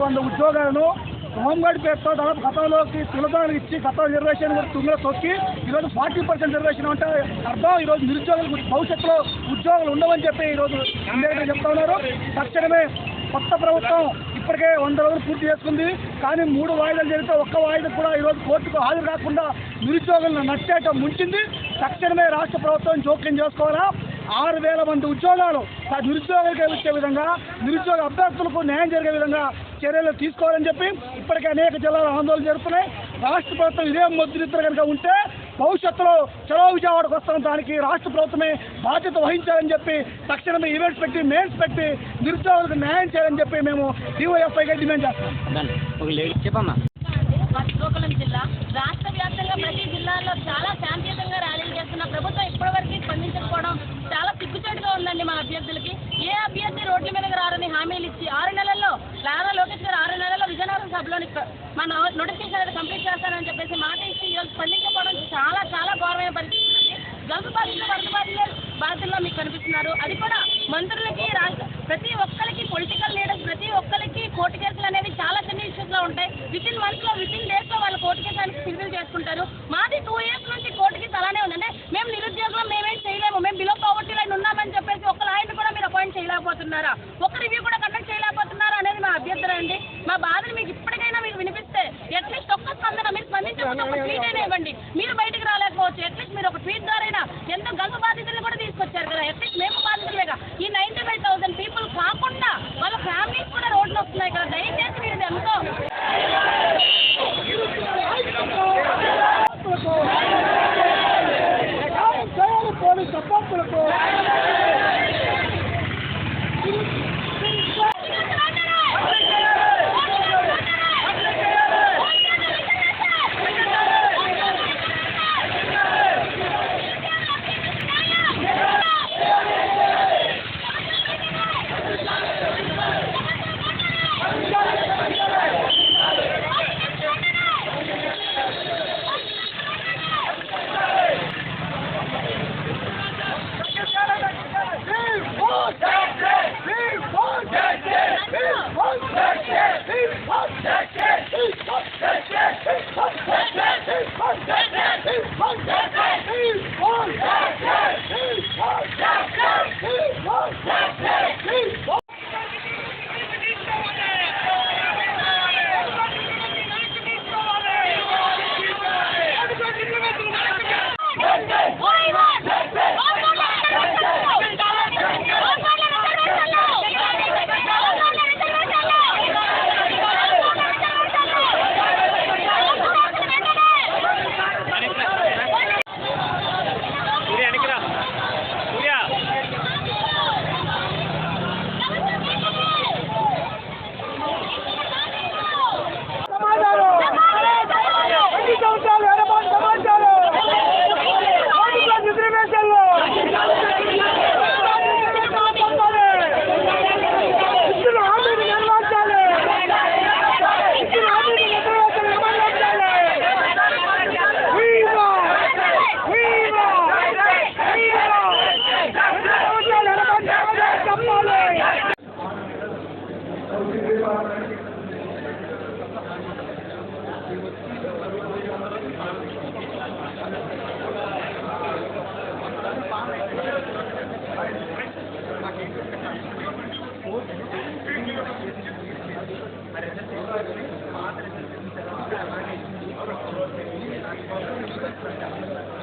100 ఉద్యోగాలను హోంగార్డ్ పేరుతో దాదాపు గతంలోకి తులదానికి ఇచ్చి గత రిజర్వేషన్ తుంగలో తొక్కి ఈరోజు 40% రిజర్వేషన్ అంటే అర్థం ఈరోజు నిరుద్యోగులకు భవిష్యత్తులో ఉద్యోగాలు ఉండవని చెప్పి ఈరోజు ఇండియా చెప్తా ఉన్నారు. తక్షణమే కొత్త ప్రభుత్వం ఇప్పటికే 100 రోజులు పూర్తి చేసుకుంది. కానీ 3 వాయిదాలు జరిగితే ఒక్క వాయిదా కూడా ఈరోజు కోర్టుకు హాజరు కాకుండా నిరుద్యోగులను నచ్చేయటం ముంచింది. తక్షణమే రాష్ట్ర ప్రభుత్వం జోక్యం చేసుకోవాలా. 6,000 మంది ఉద్యోగాలు నిరుద్యోగులకు ఇచ్చే విధంగా, నిరుద్యోగ అభ్యర్థులకు న్యాయం జరిగే విధంగా చర్యలు తీసుకోవాలని చెప్పి ఇప్పటికే అనేక జిల్లాలు ఆందోళన జరుపుతున్నాయి. రాష్ట్ర ప్రభుత్వం ఇదే ముద్రిత్ర కనుక ఉంటే భవిష్యత్తులో చలో విజయవాడకు వస్తున్న దానికి రాష్ట్ర ప్రభుత్వమే బాధ్యత వహించాలని చెప్పి తక్షణమే ఈవెంట్స్ పెట్టి, మెయిన్స్ పెట్టి నిరుద్యోగులకు న్యాయం చేయాలని చెప్పి మేము డివైఎఫ్ఐగా డిమాండ్ చేస్తాం. శ్రీకాకుళం జిల్లా రాష్ట్ర వ్యాప్తంగా ప్రతి జిల్లాలో చాలా శాంతియుతంగా ర్యాలీలు చేస్తున్న ప్రభుత్వం ఇప్పటివరకు స్పందించకపోవడం చాలా సిగ్గుచేటుగా ఉందండి. మా అభ్యర్థులకి ఏ అభ్యర్థి రోడ్ల మీదకి రారని హామీలు ఇచ్చి 6 నెలల్లో నారా లోకేష్ గారు 6 నెలల్లో విజయనగరం సభలోని మా నోటిఫికేషన్ అనేది కంప్లీట్ చేస్తానని చెప్పేసి మాట ఇచ్చి ఈరోజు స్పందించకపోవడం చాలా చాలా ఘోరమైన పరిస్థితి ఉంది. గల్ఫ్ బాధితులు వరద బాధితుల్లో మీకు కనిపిస్తున్నారు. అది కూడా మంత్రులకి ప్రతి ఒక్కరికి పొలిటికల్ లీడర్స్ ప్రతి ఒక్కరికి కోర్టు కేసులు అనేవి చాలా చిన్న ఇష్యూస్ లో ఉంటాయి. వితిన్ మంత్స్లో వితిన్ డేస్ లో వాళ్ళు కోర్టు కేసానికి సివిల్ చేసుకుంటారు. మాది 2 years నుంచి కోర్టు కేసు అలానే ఉందంటే మేము నిరుద్యోగం మేమేం చేయలేము, మేము బిలో పవర్టీ లైన్ ఉన్నామని చెప్పేసి ఒక లాయర్ని కూడా మీరు అపాయింట్ చేయలేకపోతున్నారా, ఒక రివ్యూ కూడా కండక్ట్ చేయలేకపోతున్నారా అనేది మా అభ్యర్థన అండి. మా బాధలు మీకు ఇప్పటికైనా మీకు వినిపిస్తే అట్లీస్ట్ ఒక్క స్పందన మీరు స్పందించకపోతే ఒక ట్వీట్ అయినా ఇవ్వండి. మీరు బయటకు రాలేకపోవచ్చు, అట్లీస్ట్ మీరు ఒక ట్వీట్ ద్వారా ఎంతో గల్ఫ్ బాధితులను కూడా తీసుకొచ్చారు కదా, అట్లీస్ట్ మేము బాధితులేగా ఈ 95,000 పీపుల్ కాకుండా వాళ్ళ ఫ్యామిలీస్ కూడా రోడ్లు వస్తున్నాయి కదా. దయచేసి మీరు ఎంతో పోలీసు అభ్యర్థులకు Gracias.